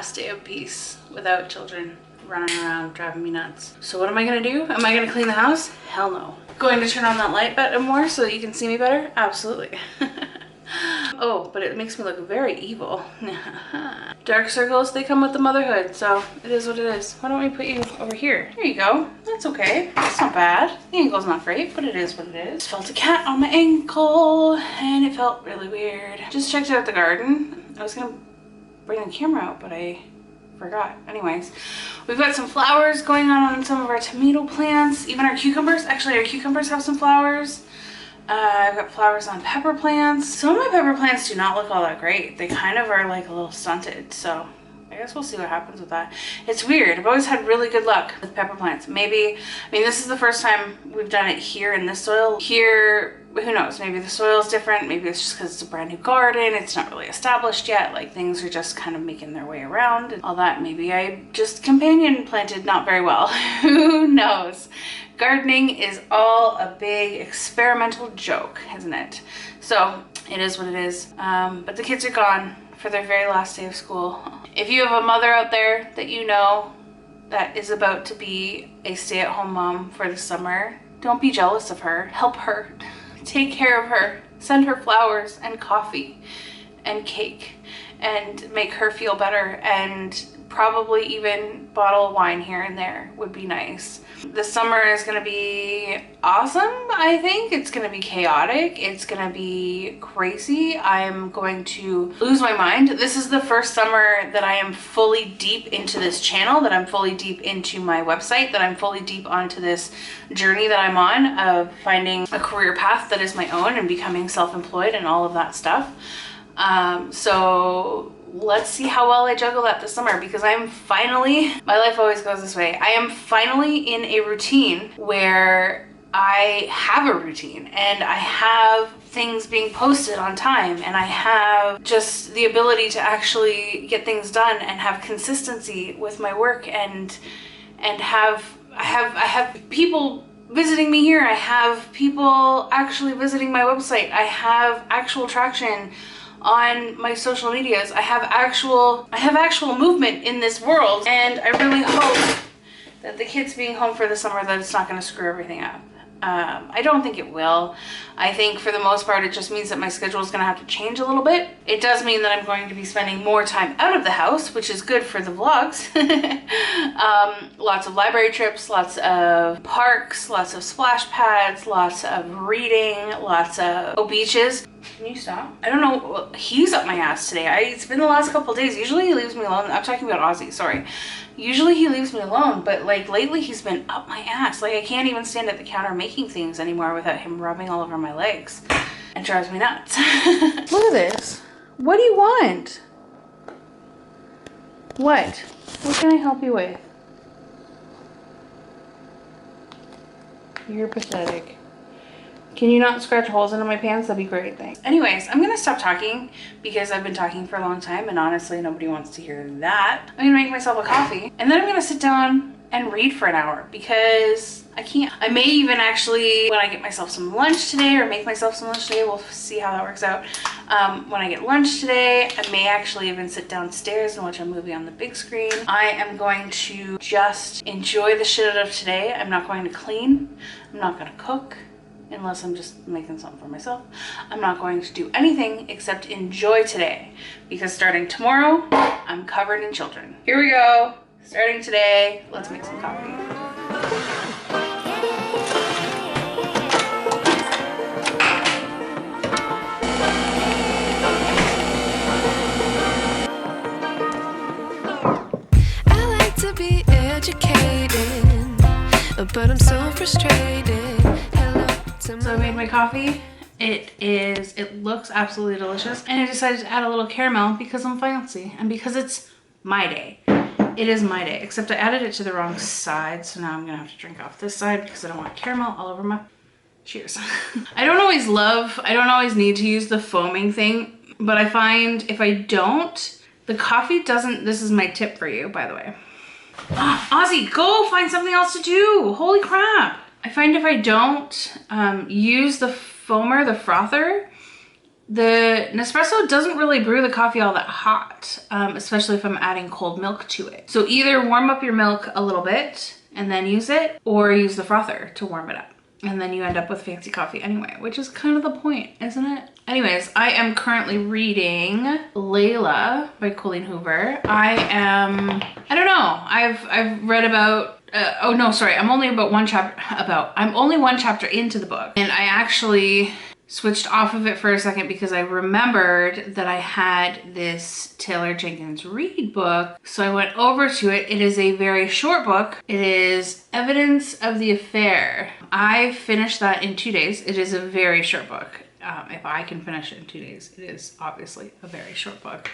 last day of peace without children running around driving me nuts. So what am I gonna do? Am I gonna clean the house? Hell no. Going to turn on that light bit more so that you can see me better? Absolutely. Oh, but it makes me look very evil. Dark circles, they come with the motherhood, so it is what it is. Why don't we put you over here? There you go. That's okay. That's not bad. The ankle's not great, but it is what it is. Felt a cat on my ankle, and it felt really weird. Just checked out the garden. I was gonna bring the camera out, but I forgot. Anyways, we've got some flowers going on some of our tomato plants, even our cucumbers. Actually, our cucumbers have some flowers. I've got flowers on pepper plants. Some of my pepper plants do not look all that great. They kind of are like a little stunted, so I guess we'll see what happens with that. It's weird. I've always had really good luck with pepper plants. Maybe, I mean, this is the first time we've done it here in this soil. Here, who knows, maybe the soil is different. Maybe it's just because it's a brand new garden. It's not really established yet. Like, things are just kind of making their way around and all that. Maybe I just companion planted not very well. Who knows? Gardening is all a big experimental joke, isn't it? So it is what it is. But the kids are gone for their very last day of school. If you have a mother out there that you know that is about to be a stay-at-home mom for the summer, don't be jealous of her. Help her. Take care of her. Send her flowers and coffee and cake and make her feel better, and probably even bottle of wine here and there would be nice. The summer is going to be awesome, I think. It's going to be chaotic. It's going to be crazy. I'm going to lose my mind. This is the first summer that I am fully deep into this channel, that I'm fully deep into my website, that I'm fully deep onto this journey that I'm on of finding a career path that is my own and becoming self-employed and all of that stuff. So let's see how well I juggle that this summer, because I'm finally, my life always goes this way, I am finally in a routine where I have a routine and I have things being posted on time, and I have just the ability to actually get things done and have consistency with my work, and I have people visiting me here. I have people actually visiting my website. I have actual traction on my social medias. I have actual movement in this world, and I really hope that the kids being home for the summer, that it's not going to screw everything up. I don't think it will. I think for the most part it just means that my schedule is going to have to change a little bit. It does mean that I'm going to be spending more time out of the house, which is good for the vlogs. Lots of library trips, lots of parks, lots of splash pads, lots of reading, lots of beaches. Can you stop? I don't know. He's up my ass today. It's been the last couple of days. Usually he leaves me alone. I'm talking about Ozzy, sorry. Usually he leaves me alone, but like lately he's been up my ass. Like, I can't even stand at the counter making things anymore without him rubbing all over my legs. It drives me nuts. Look at this. What do you want? What? What can I help you with? You're pathetic. Can you not scratch holes into my pants? That'd be great, thanks. Anyways, I'm gonna stop talking because I've been talking for a long time, and honestly, nobody wants to hear that. I'm gonna make myself a coffee, and then I'm gonna sit down and read for an hour because I can't. I may even actually, when I get myself some lunch today, or make myself some lunch today, we'll see how that works out. When I get lunch today, I may actually even sit downstairs and watch a movie on the big screen. I am going to just enjoy the shit out of today. I'm not going to clean. I'm not gonna cook. Unless I'm just making something for myself. I'm not going to do anything except enjoy today, because starting tomorrow, I'm covered in children. Here we go. Starting today, let's make some coffee. I like to be educated, but I'm so frustrated. So I made my coffee. It looks absolutely delicious. And I decided to add a little caramel because I'm fancy and because it's my day. It is my day, except I added it to the wrong side. So now I'm gonna have to drink off this side because I don't want caramel all over my, cheers. I don't always need to use the foaming thing, but I find if I don't, the coffee doesn't, this is my tip for you, by the way. Ozzy, go find something else to do. Holy crap. I find if I don't use the foamer, the frother, The Nespresso doesn't really brew the coffee all that hot, especially if I'm adding cold milk to it. So either warm up your milk a little bit and then use it, or use the frother to warm it up. And then you end up with fancy coffee anyway, which is kind of the point, isn't it? Anyways, I am currently reading Layla by Colleen Hoover. I don't know, I've read about, oh no, sorry, I'm only one chapter into the book. And I actually switched off of it for a second because I remembered that I had this Taylor Jenkins Reid book. So I went over to it. It is a very short book. It is Evidence of the Affair. I finished that in 2 days. It is a very short book. If I can finish it in 2 days, it is obviously a very short book.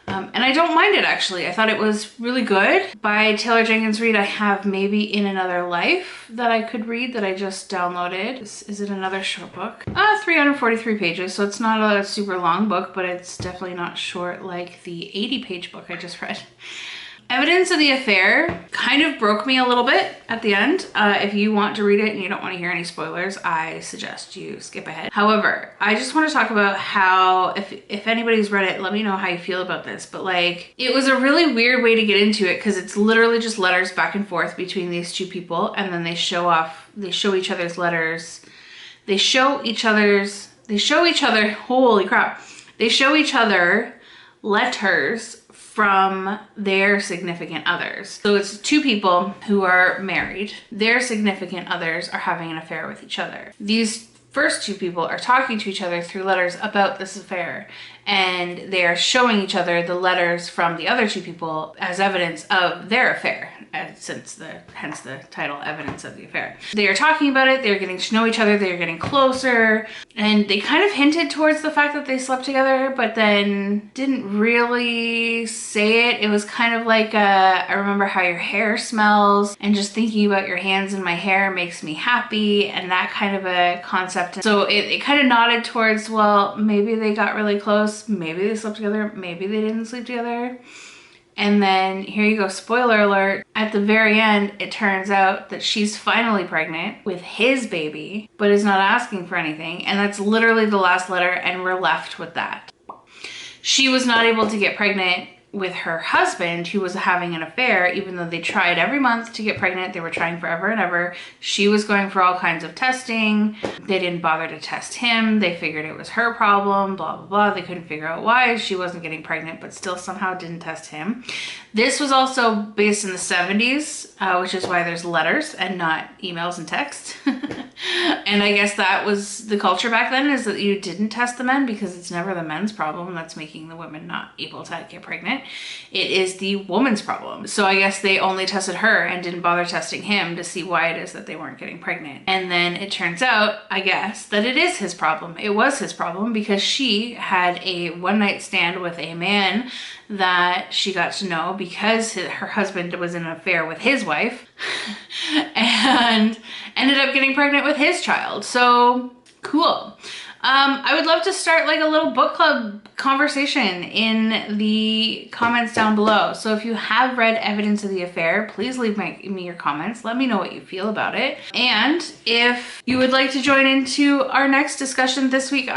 And I don't mind it, actually. I thought it was really good. By Taylor Jenkins Reid, I have Maybe in Another Life that I could read that I just downloaded. Is it another short book? 343 pages, so it's not a super long book, but it's definitely not short like the 80-page book I just read. Evidence of the Affair kind of broke me a little bit at the end. If you want to read it and you don't want to hear any spoilers, I suggest you skip ahead. However, I just want to talk about how, if anybody's read it, let me know how you feel about this. But like, it was a really weird way to get into it because it's literally just letters back and forth between these two people, and then they show each other's letters. They show each other, holy crap. They show each other letters from their significant others. So it's two people who are married. Their significant others are having an affair with each other. These first two people are talking to each other through letters about this affair, and they are showing each other the letters from the other two people as evidence of their affair, hence the title, Evidence of the Affair. They are talking about it, they're getting to know each other, they're getting closer, and they kind of hinted towards the fact that they slept together, but then didn't really say it. It was kind of like, I remember how your hair smells, and just thinking about your hands in my hair makes me happy, and that kind of a concept. So it kind of nodded towards, well, maybe they got really close, maybe they slept together, maybe they didn't sleep together. And then here you go, spoiler alert, at the very end, it turns out that she's finally pregnant with his baby, but is not asking for anything. And that's literally the last letter, and we're left with that. She was not able to get pregnant with her husband, who was having an affair, even though they tried every month to get pregnant. They were trying forever and ever. She was going for all kinds of testing. They didn't bother to test him. They figured it was her problem, blah, blah, blah. They couldn't figure out why she wasn't getting pregnant, but still somehow didn't test him. This was also based in the 70s, which is why there's letters and not emails and text. And I guess that was the culture back then, is that you didn't test the men because it's never the men's problem that's making the women not able to get pregnant. It is the woman's problem. So I guess they only tested her and didn't bother testing him to see why it is that they weren't getting pregnant. And then it turns out, I guess, that it is his problem. It was his problem because she had a one-night stand with a man that she got to know because her husband was in an affair with his wife and ended up getting pregnant with his child. So cool. I would love to start like a little book club conversation in the comments down below. So if you have read Evidence of the Affair, please leave me your comments. Let me know what you feel about it. And if you would like to join into our next discussion this week,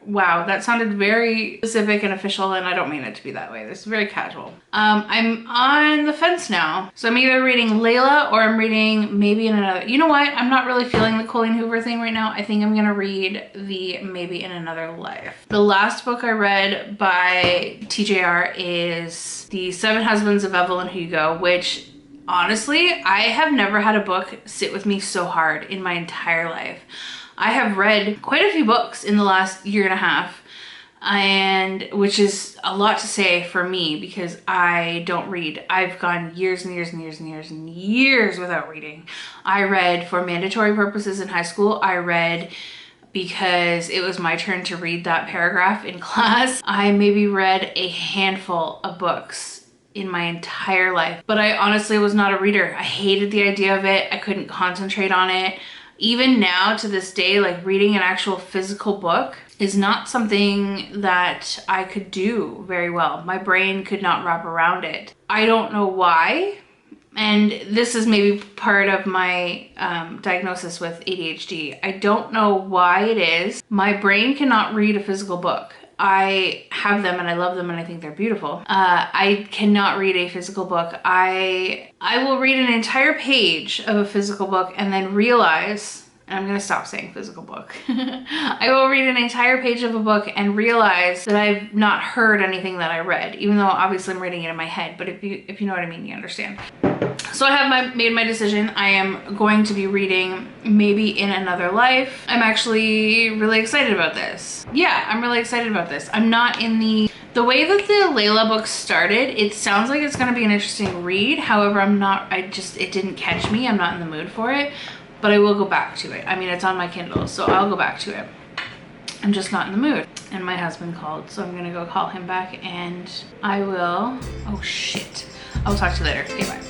wow, that sounded very specific and official, and I don't mean it to be that way. This is very casual. I'm on the fence now. So I'm either reading Layla or I'm reading Maybe in Another. You know what? I'm not really feeling the Colleen Hoover thing right now. I think I'm gonna read the Maybe in Another Life. The last book I read by TJR is The 7 Husbands of Evelyn Hugo, which honestly, I have never had a book sit with me so hard in my entire life. I have read quite a few books in the last year and a half, and which is a lot to say for me because I don't read. I've gone years and years and years and years and years without reading. I read for mandatory purposes in high school. I read because it was my turn to read that paragraph in class. I maybe read a handful of books in my entire life, but I honestly was not a reader. I hated the idea of it. I couldn't concentrate on it. Even now to this day, like reading an actual physical book is not something that I could do very well. My brain could not wrap around it. I don't know why. And this is maybe part of my diagnosis with ADHD. I don't know why it is. My brain cannot read a physical book. I have them and I love them and I think they're beautiful. I cannot read a physical book. I will read an entire page of a physical book and then realize, and I'm gonna stop saying physical book. I will read an entire page of a book and realize that I've not heard anything that I read, even though obviously I'm reading it in my head, but if you know what I mean, you understand. So I have made my decision. I am going to be reading Maybe in Another Life. I'm actually really excited about this. Yeah, I'm really excited about this. I'm not in the way that the Layla book started, it sounds like it's gonna be an interesting read. However, it didn't catch me. I'm not in the mood for it, but I will go back to it. I mean, it's on my Kindle, so I'll go back to it. I'm just not in the mood. And my husband called, so I'm gonna go call him back and I will, oh shit. I'll talk to you later. Okay, bye.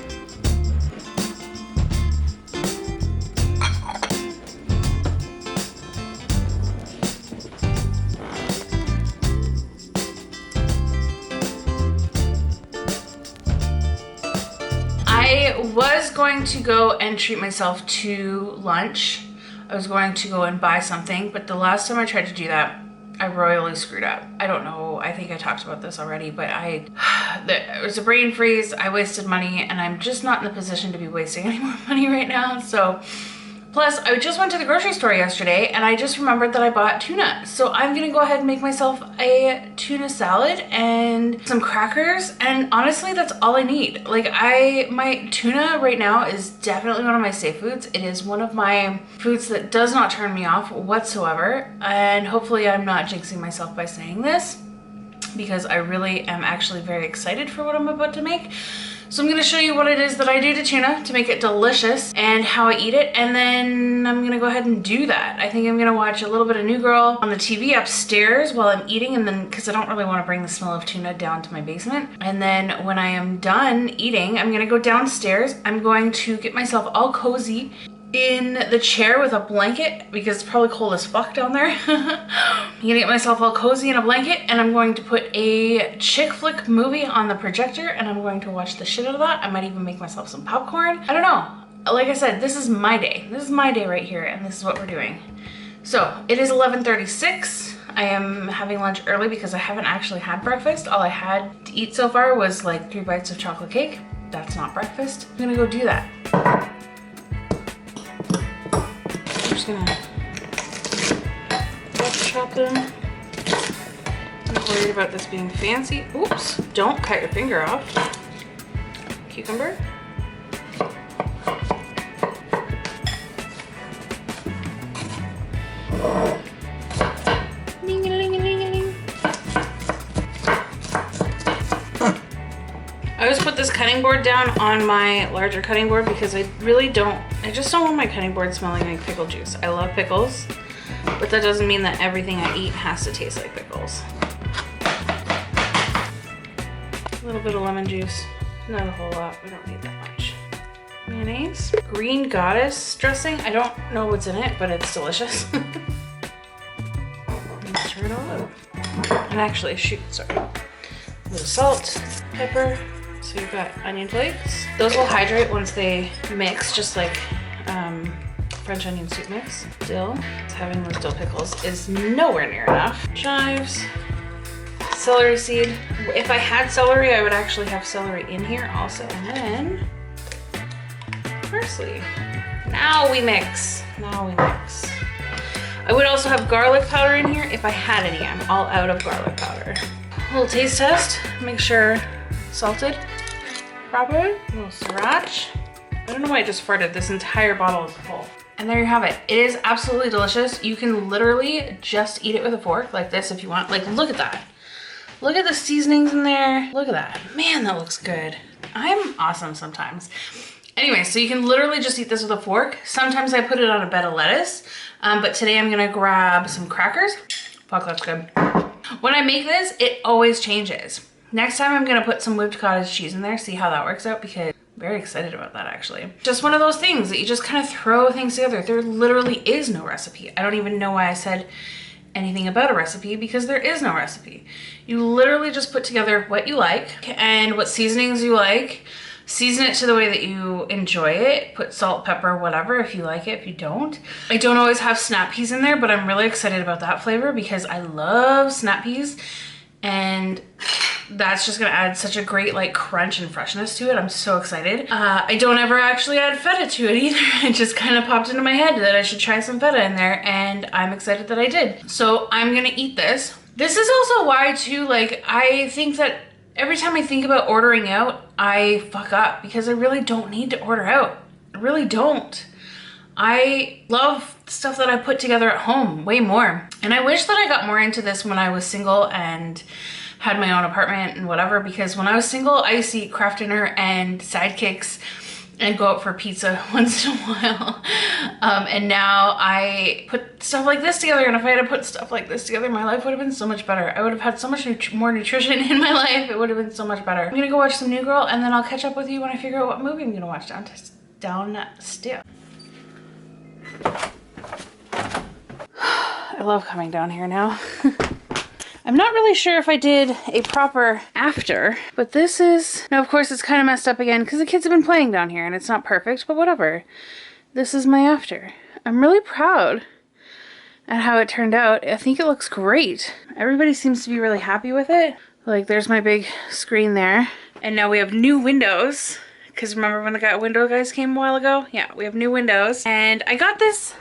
I was going to go and treat myself to lunch. I was going to go and buy something, but the last time I tried to do that, I royally screwed up. I don't know, I think I talked about this already, but it was a brain freeze. I wasted money and I'm just not in the position to be wasting any more money right now. So, plus I just went to the grocery store yesterday and I just remembered that I bought tuna. So I'm gonna go ahead and make myself a tuna salad and some crackers. And honestly, that's all I need. Like my tuna right now is definitely one of my safe foods. It is one of my foods that does not turn me off whatsoever. And hopefully I'm not jinxing myself by saying this because I really am actually very excited for what I'm about to make. So I'm gonna show you what it is that I do to tuna to make it delicious and how I eat it, and then I'm gonna go ahead and do that. I think I'm gonna watch a little bit of New Girl on the TV upstairs while I'm eating, and then, because I don't really wanna bring the smell of tuna down to my basement. And then when I am done eating, I'm gonna go downstairs. I'm going to get myself all cozy in the chair with a blanket because it's probably cold as fuck down there. I'm gonna get myself all cozy in a blanket and I'm going to put a chick flick movie on the projector and I'm going to watch the shit out of that. I might even make myself some popcorn. I don't know. Like I said, this is my day. This is my day right here and this is what we're doing. So it is 11:36. I am having lunch early because I haven't actually had breakfast. All I had to eat so far was like 3 bites of chocolate cake. That's not breakfast. I'm gonna go do that. I'm just gonna chop them. I'm not worried about this being fancy. Oops, don't cut your finger off. Cucumber. I always put this cutting board down on my larger cutting board because I just don't want my cutting board smelling like pickle juice. I love pickles, but that doesn't mean that everything I eat has to taste like pickles. A little bit of lemon juice, not a whole lot, we don't need that much. Mayonnaise, green goddess dressing. I don't know what's in it, but it's delicious. Turn it all out. And actually, sorry. A little salt, pepper. So you've got onion flakes. Those will hydrate once they mix, just like French onion soup mix. Dill, having those dill pickles is nowhere near enough. Chives, celery seed. If I had celery, I would actually have celery in here also. And then parsley. Now we mix. I would also have garlic powder in here if I had any. I'm all out of garlic powder. A little taste test, make sure salted properly. A little sriracha. I don't know why I just farted. This entire bottle is full. And there you have it. It is absolutely delicious. You can literally just eat it with a fork like this if you want. Like, look at that. Look at the seasonings in there. Look at that. Man, that looks good. I'm awesome sometimes. Anyway, so you can literally just eat this with a fork. Sometimes I put it on a bed of lettuce, but today I'm gonna grab some crackers. Fuck, that's good. When I make this, it always changes. Next time I'm gonna put some whipped cottage cheese in there, see how that works out, because I'm very excited about that actually. Just one of those things that you just kind of throw things together. There literally is no recipe. I don't even know why I said anything about a recipe because there is no recipe. You literally just put together what you like and what seasonings you like, Season it to the way that you enjoy it. Put salt, pepper, whatever, if you like it, if you don't. I don't always have snap peas in there, but I'm really excited about that flavor because I love snap peas, and that's just gonna add such a great like crunch and freshness to it. I'm so excited. I don't ever actually add feta to it either. It just kind of popped into my head that I should try some feta in there, and I'm excited that I did. So I'm gonna eat this. This is also why too, like, I think that every time I think about ordering out, I fuck up because I really don't need to order out. I really don't. I love stuff that I put together at home way more. And I wish that I got more into this when I was single and had my own apartment and whatever, because when I was single, I used to eat craft dinner and sidekicks and go out for pizza once in a while. And now I put stuff like this together, and if I had to put stuff like this together, my life would have been so much better. I would have had so much more nutrition in my life. It would have been so much better. I'm gonna go watch some New Girl, and then I'll catch up with you when I figure out what movie I'm gonna watch downstairs. I love coming down here now. I'm not really sure if I did a proper after, but this is, now of course it's kind of messed up again because the kids have been playing down here and it's not perfect, but whatever. This is my after. I'm really proud at how it turned out. I think it looks great. Everybody seems to be really happy with it. Like, there's my big screen there. And now we have new windows. Because remember when the window guys came a while ago? Yeah, we have new windows. And I got this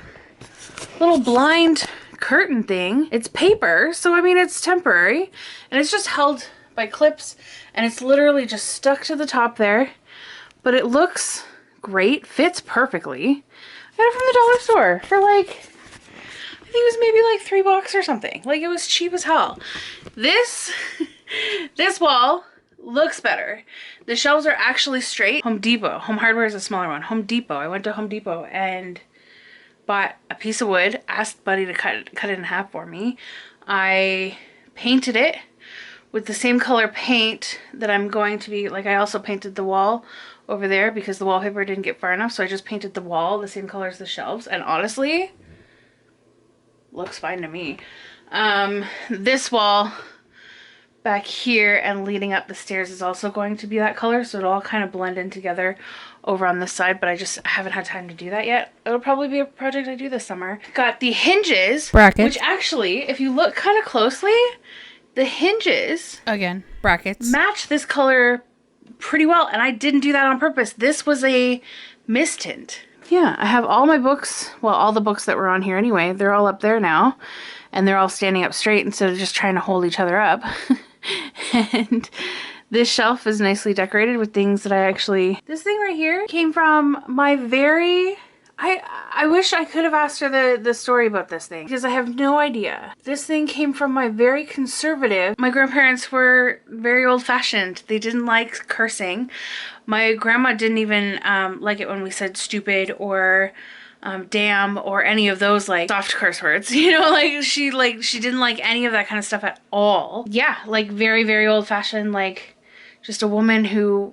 little blind curtain thing. It's paper, so I mean it's temporary, and it's just held by clips, and it's literally just stuck to the top there, but it looks great, fits perfectly. I got it from the dollar store for like, I think it was maybe like $3 or something. Like, it was cheap as hell. This wall looks better. The shelves are actually straight. Home Depot. Home Hardware is a smaller one. Home Depot. I went to Home Depot and bought a piece of wood, asked Buddy to cut it in half for me. I painted it with the same color paint that I'm going to be, like, I also painted the wall over there because the wallpaper didn't get far enough, so I just painted the wall the same color as the shelves, and honestly, looks fine to me. This wall back here and leading up the stairs is also going to be that color, so it'll all kind of blend in together over on this side, but I just haven't had time to do that yet. It'll probably be a project I do this summer. Got the hinges, brackets, which actually, if you look kind of closely, the hinges, again, brackets, match this color pretty well, and I didn't do that on purpose. This was a mist tint. Yeah, I have all my books, well, all the books that were on here anyway, they're all up there now, and they're all standing up straight instead of just trying to hold each other up. And this shelf is nicely decorated with things that I actually... This thing right here came from my very... I wish I could have asked her the story about this thing, because I have no idea. This thing came from my very conservative... My grandparents were very old-fashioned. They didn't like cursing. My grandma didn't even like it when we said stupid or... damn, or any of those like soft curse words, you know, like she didn't like any of that kind of stuff at all. Yeah, like very, very old fashioned, like just a woman who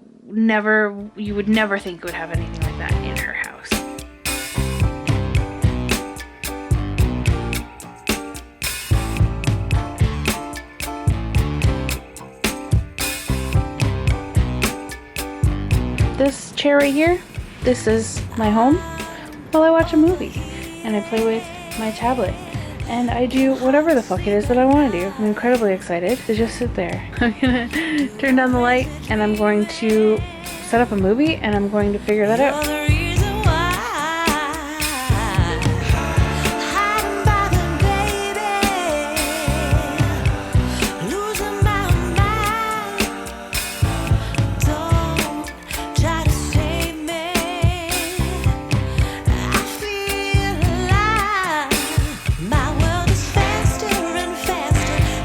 you would never think would have anything like that in her house. This chair right here, this is my home. While I watch a movie and I play with my tablet and I do whatever the fuck it is that I want to do. I'm incredibly excited to just sit there. I'm gonna turn down the light and I'm going to set up a movie and I'm going to figure that out.